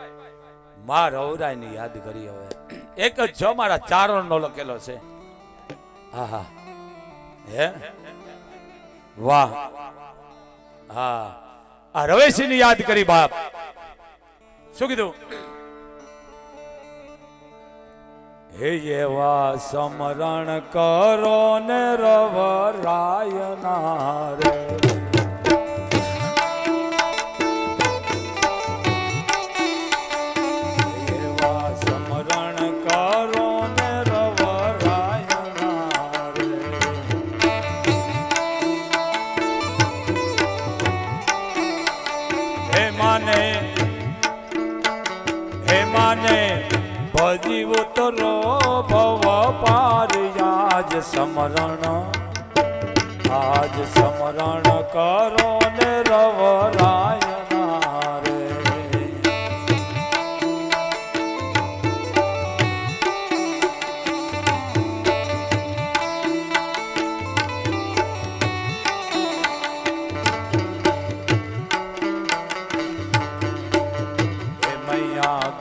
માં રવરાય ની યાદ કરી. હવે એક જ છો મારા ચારણ નો લખેલો છે. હા હા, હે વાહ. હા, આ રવેશી ની યાદ કરી બાપ. શું કીધું? હે એવા સમરણ કરો ને રવરાય ના રે. ભજીવ તરો ભવ પાર આજ સમરણ, આજ સમરણ કરો ને રવરાય ના રે.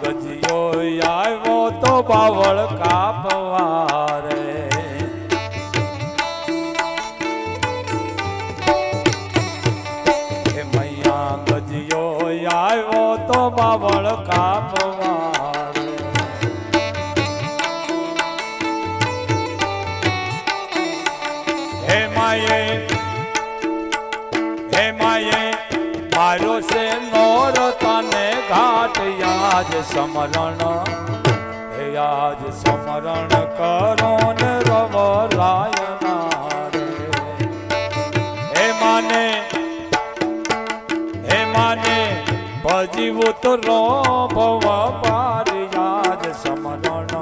ગજિયો આવ્યો તો બાવળ કાપવા રે. હે મૈયા ગજિયો આવ્યો તો બાવળ કાપવા રે. હે માયે માર્યો છે નોર તને ઘાટ યાજ સમરણ, યાજ સમરણ કરો ને રવરાય ના રે. હે માને ભજીવ તરો ભવ પાર યાજ સમરણ,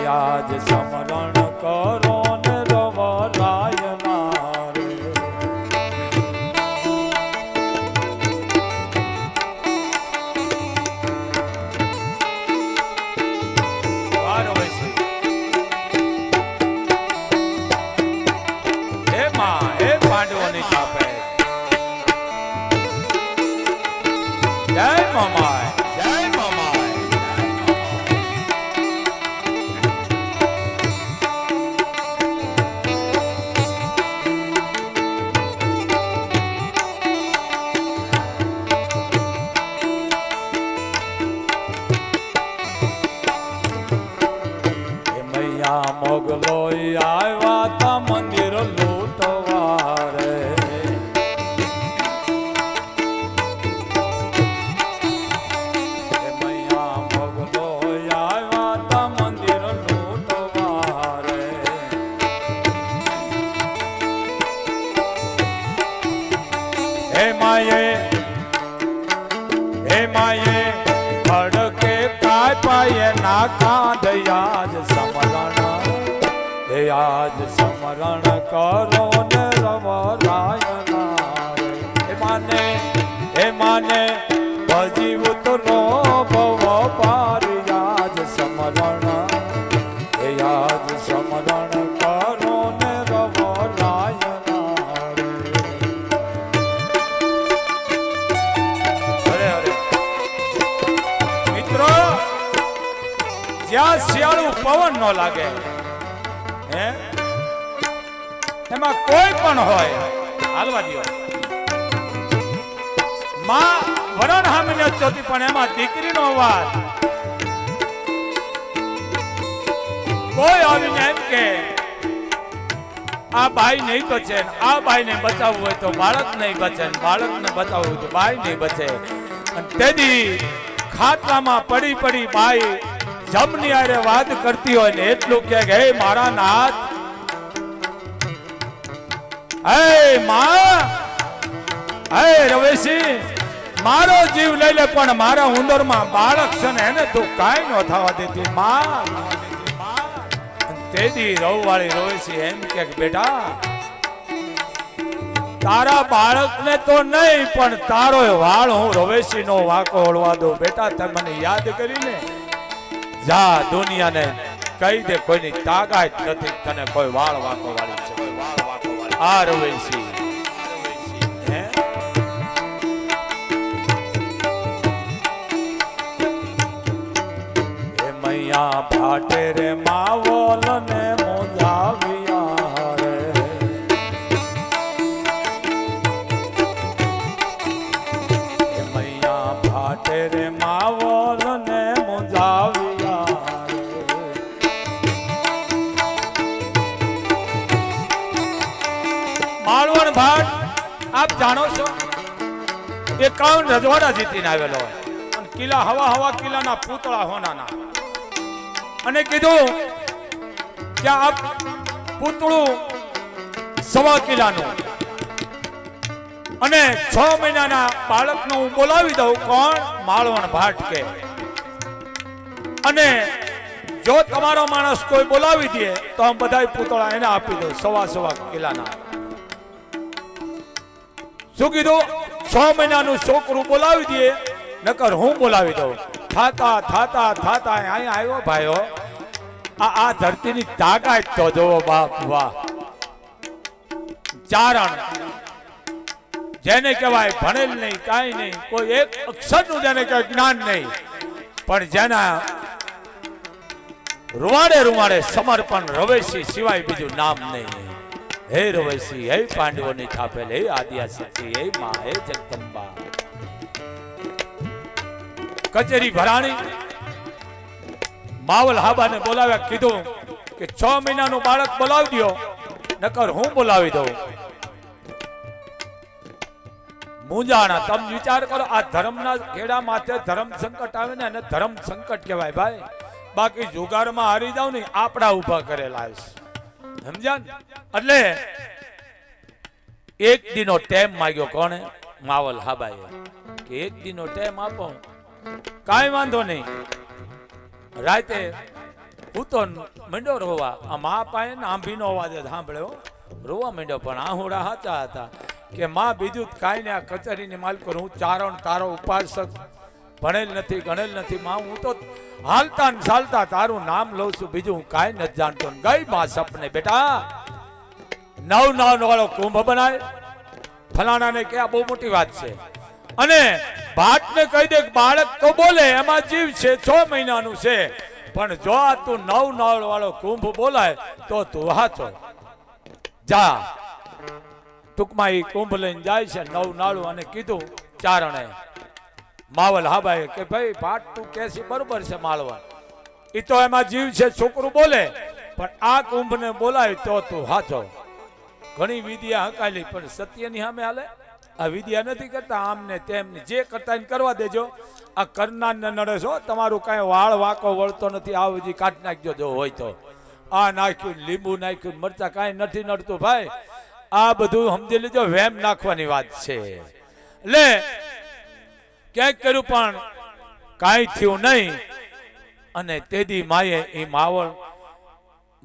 યાજ સમરણ કરો ને રવરાય ના રે. જય મામાય જય મામાય મોગલો આવ્યા તા મંદિર લૂંટવા રે મૈયા મોગલો આવ્યા તા મંદિર લૂંટવા રે હે માયે ખડકે કાય પાયે ના કાંધયા જ સમરણ આજ સમરણ કરો ને રવરાયના હે માને ભજીવ ઉતરો ભવ પારી આજ સમરણ હે આજ સમરણ કરો ને રવરાયના અરે અરે મિત્રો જ્યાં શિયાળું પવન ન લાગે એમાં કોઈ પણ હોય હાલવા દો માં વરણ હામીને ચોથી પણ એમાં દીકરીનો અવાજ કોઈ આવીને એમ કે આ ભાઈ નહીં બચે આ ભાઈને બચાવવું હોય તો બાળક નહીં બચે બાળકને બચાવવું હોય તો ભાઈ નહીં બચે અને તેથી ખાટલામાં પડી પડી ભાઈ જમની આરે વાત કરતી હોય ને એટલું કે હે મારા નાથ હે માં હે રવેશી મારો જીવ લઈ લે પણ મારા ઉંદરમાં બાળક છે ને એને તું કાંઈ ન થવા દેતી માં તેથી રવવાળી રવેશી એમ કે બેટા તારા બાળકને તો નહીં પણ તારો વાળ હું રવેશી નો વાંકો ઓળવા દઉં બેટા તે મને યાદ કરીને જા દુનિયાને કહી દે કોઈની તાકાત નથી તને કોઈ વાળ વાંકો વાળી છે કોઈ વાળ વાંકો વાળી આ રવેશી હે મૈયા ભાટે રે માવોલ ને મોજાવિયા રે હે મૈયા ભાટે રે માવોલ ને મોજાવિયા માળવણ ભાટ આપ જાણો છો 51 રજવાડા જીતીને આવેલો અને કિલ્લા હવા કિલ્લાના પૂતળા હોનાના અને કીધું કે આ પૂતળું 1.25 કિલ્લાનું અને 6 મહિનાના બાળકનું હું બોલાવી દઉં કોણ માળવણ ભાટ કે અને જો તમારો માણસ કોઈ બોલાવી દે તો આમ બધાય પૂતળા એને આપી દઉં 1.25 કિલ્લાના શું કીધું 6 મહિનાનું છોકરું બોલાવી દે નકર હું બોલાવી દઉં થાતા અહીંયા આવ્યો ભાઈઓ આ ધરતીની તાકાત તો જોવો બાપ વાહ ચારણ જેને કહેવાય ભણેલ નહીં કાંઈ નહીં કોઈ એક અક્ષરનું જેને કહેવાય જ્ઞાન નહીં પણ જેના રૂવાડે સમર્પણ રવેશી સિવાય બીજું નામ નહીં હે રવેશી હે પાંડવોની થાપેલ હે આદિશક્તિ હે માં હે જગદંબા કચેરી ભરાણી માવલ હાબાને બોલાવ્યા કીધું કે 6 મહિનાનું બાળક બોલાવી દો નકર હું બોલાવી દઉં મુંજાણા તમે વિચાર કરો આ ધર્મના ખેડા માથે ધર્મ સંકટ આવે ને અને ધર્મ સંકટ કહેવાય ભાઈ બાકી જુગારમાં હારી જાવ ને આપડા ઉભા કરેલા છે સમજ્યા એટલે એક દિનો ટાઈમ માંગ્યો કોણે માવલ હાબાએ કે એક દિનો ટાઈમ આપો કાંઈ વાંધો નહીં રાતે ઉતો મંડો રોવા આ મા પાએ ને આંભીનો અવાજ સાંભળ્યો રોવા મંડ્યો પણ આહુડા સાચા હતા કે માં બીજું કાંઈ ને આ કચેરીની માલકો હું ચારણ તારો ઉપાસક ભણેલ નથી ગણેલ નથી માં હું તો હાલતા ને ચાલતા તારું નામ લઉં છું બીજું હું કાંઈ નથી જાણતો ગઈ માં સપને બેટા 9 વાળો કુંભ બનાય ફલાણાને કે આ બહુ મોટી વાત છે અને ભાટને કહી દે કે બાળક તો બોલે એમાં જીવ છે, 6 મહિનાનું છે, પણ જો આ તું 9 નાળ વાળો કુંભ બોલાય તો તું હાચો જા. ટૂંકમાં એ કુંભ લઈને જાય છે 9 નાળું, અને કીધું ચારણે માવલ હાબાએ કે ભાઈ ભાટ તું કેસી બરોબર છે માળવા, એ તો એમાં જીવ છે, છોકરું બોલે, પણ આ કુંભને બોલાય તો તું હાચો. ઘણી વિદ્યા હકાલી પણ સત્યની સામે હાલે. આ વિદ્યા નથી કરતા આમને તેમને, જે કરતા એને કરવા દેજો. આ કરનારને નડે છો, તમારું કાંઈ વાળ વાંકો વળતો નથી, આ બધી કાઢી નાખજો જો હોય તો. આ નાખ્યું, લીંબુ નાખ્યું, મરચા કાંઈ નથી નડતું ભાઈ. આ બધું સમજી લેજો, વેમ નાખવાની વાત છે. એટલે ક્યાંક કર્યું પણ કાંઈ થયું નહીં. અને તેદી માએ એ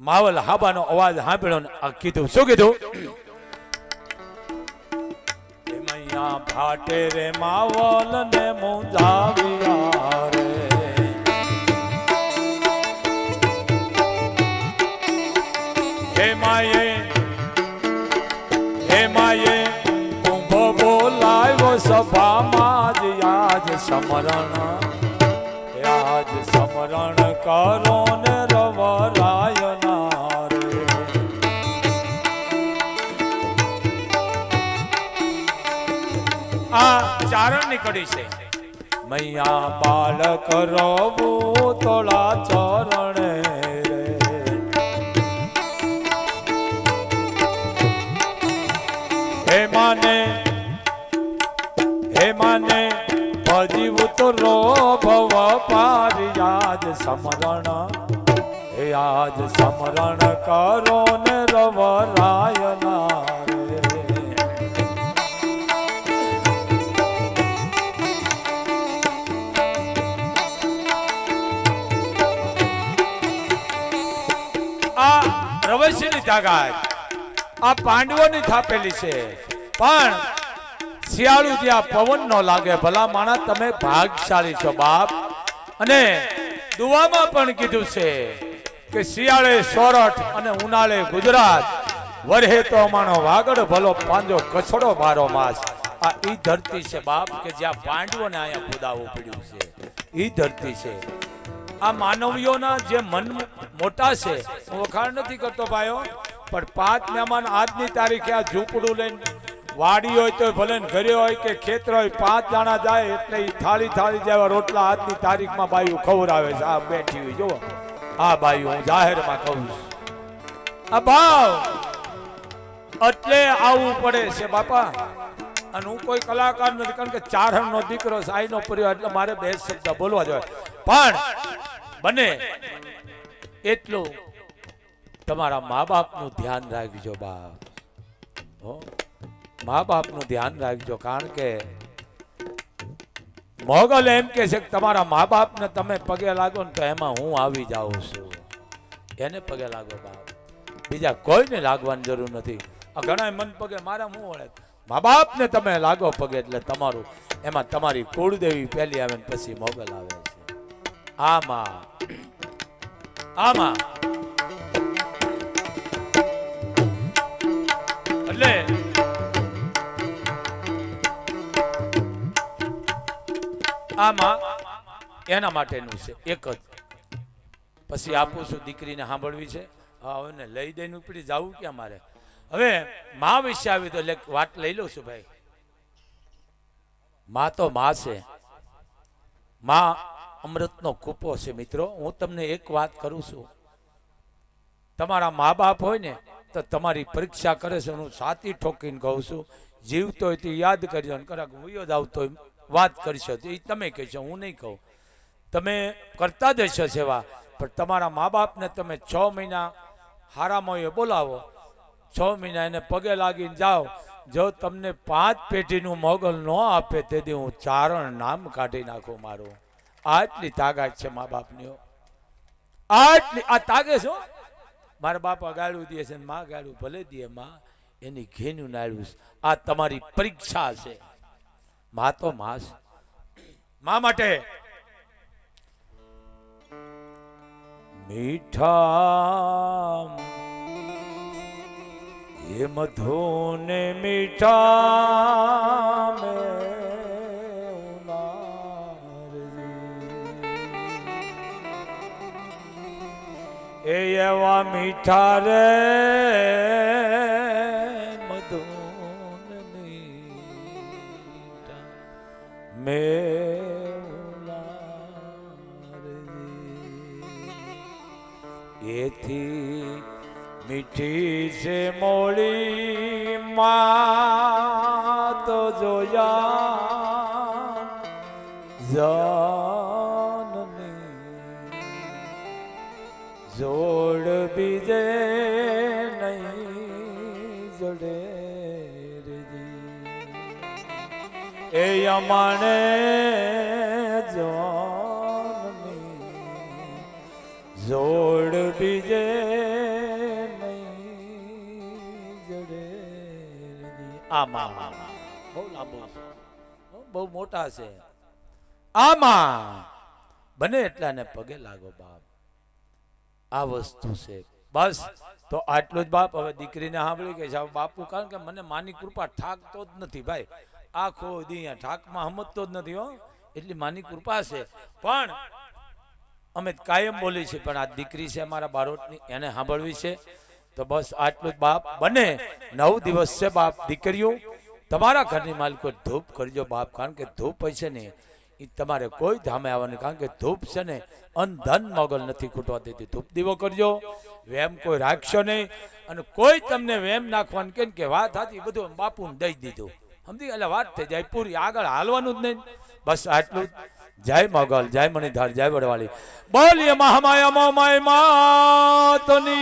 માવલ હાબાનો અવાજ સાંભળ્યો ને આ કીધું, શું કીધું? મૈયા ભાટે રે માવલ ને મુંજાવ્યા રે, હે માયે કુંભ બોલાવ્યો સભામાં જ યાદ સમરણ, યાદ સમરણ કરો ને રવરાયના રે. આ ચારણ ની કડી છે. મૈયા બાળક રવું તોળા ચરણે રે, હે માને ભજીવ તો રો ભવ પાર યાદ સમરણ, યાદ સમરણ કરો ને રવરાયના રે. આ રવૈસીની તાકાત આ પાંડવોની થાપેલી છે, પણ શિયાળુ જ્યાં પવન ન લાગે. ભલા માણા તમે ભાગશાળી છો બાપ. અને દુવામાં પણ કીધું છે કે શિયાળે સોરઠ અને ઉનાળે ગુજરાત, વરહે તો અમાનો વાગડ ભલો પાંજો કસડો મારો માસ. આ ઈ ધરતી છે બાપ કે જ્યાં પાંડવોને અહીંયા ખુદાવું પડ્યું છે, ઈ ધરતી છે. આ માનવીઓના જે મન મોટા છે, હું વખાણ નથી કરતો ભાઈઓ, પણ 5 મહેમાન આજની તારીખે આ ઝૂંપડું લઈને વાડી હોય તો ભલે ઘરે હોય કે ખેતર હોય, 5 જણા જાય એટલે થાળી જેવા રોટલા આજની તારીખમાં બાયું ખવડાવે છે. આ બેઠી હોય જો, આ બાયું હું જાહેરમાં કહું છું. આ ભાવ એટલે આવવું પડે છે બાપા. અને હું કોઈ કલાકાર નથી, કારણ કે ચારણનો દીકરો સાઈનો પરિવાર, એટલે મારે 2 શબ્દ બોલવા જોઈએ. પણ બને એટલું તમારા મા બાપનું ધ્યાન રાખજો બાપ. મા બાપનું ધ્યાન રાખજો, કારણ કે મોગલ એમ કે છે કે તમારા મા બાપને તમે પગે લાગો ને તો એમાં હું આવી જાઉં છું. એને પગે લાગો બાપ, બીજા કોઈને લાગવાની જરૂર નથી. આ ઘણા મન પગે મારા હું વળે, મા બાપને તમે લાગો પગે એટલે તમારું એમાં તમારી કુળદેવી પહેલી આવે ને પછી મોગલ આવે છે. આમાં એટલે આમાં એના માટેનું છે એક જ. પછી આપું છું, દીકરીને સાંભળવી છે. હવે ને લઈ દઈને ઉપડી જવું ક્યાં મારે. હવે મા વિશે આવી તો વાત લઈ લઉં છું ભાઈ. મા તો મા છે, મા અમૃતનો કૂપો છે. મિત્રો હું તમને એક વાત કરું છું, તમારા મા બાપ હોય ને તો તમારી પરીક્ષા કરે છે. હું સાતી ઠોકીને કહું છું, જીવતો હોય તો યાદ કરજો, ને કરાક હુંયો જ આવતો હોય વાત કરશો તો એ તમે કહેશો, હું નહીં કહું. તમે કરતા જ હશો સેવા, પણ તમારા મા બાપને તમે 6 મહિના હારામાં બોલાવો, 6 મહિના એને પગે લાગીને જાઓ. જો તમને 5 પેઢીનું મોગલ ન આપે તેથી હું ચારણ નામ કાઢી નાખું મારું. આટલી તાકાત છે મા બાપની. આટલી આ તાગે છો. મારા બાપા ગાળું દે છે, મા ગાળું ભલે દે, માં એની ઘેનું નાળ્યું. આ તમારી પરીક્ષા છે. મા તો મા છે. મા માટે મીઠા એ મધુને મીઠા મેં એવા મીઠા રે મધુન મીઠા મેલા રે એથી મીઠી છે મોળી માં તો જોયા જાનની જોડ બીજે નહીં જોડે એ અમાણે જાનની જોડ બીજે આમાં બહુ લાંબુ બહુ મોટા છે આમાં બને એટલાને પગે લાગો બાપ આ વસ્તુ છે બસ તો આટલું જ બાપ હવે દીકરીને સાંભળી કે સાહેબ બાપુ કારણ કે મને માની કૃપા ઠાકતો જ નથી ભાઈ આખો દી ઠાકમાં સમજતો જ નથી હો એટલી માની કૃપા છે પણ અમે કાયમ બોલી છે પણ આ દીકરી છે અમારા બારોટની એને સાંભળવી છે તો બસ આટલું જ બાપ બને 9 દિવસ છે બાપ દીકરીઓ તમારા ઘરની માલિકો ધૂપ કરજો બાપ કારણ કે ધૂપ છે ને એ તમારે કોઈ ધામે આવવાની કારણ કે ધૂપ છે ને અન ધન મોગલ નથી ખૂટવા દેતી ધૂપ દીવો કરજો વેમ કોઈ રાખશો નહીં અને કોઈ તમને વેમ નાખવાનું કે વાત હતી બધું બાપુને દઈ દીધું સમજી એટલે વાત થઈ જાય પૂરી આગળ હાલવાનું જ નહીં બસ આટલું જય મોગલ જય મણિધાર જય વડવાળી બોલીએ મહામાયા મોમાય માતની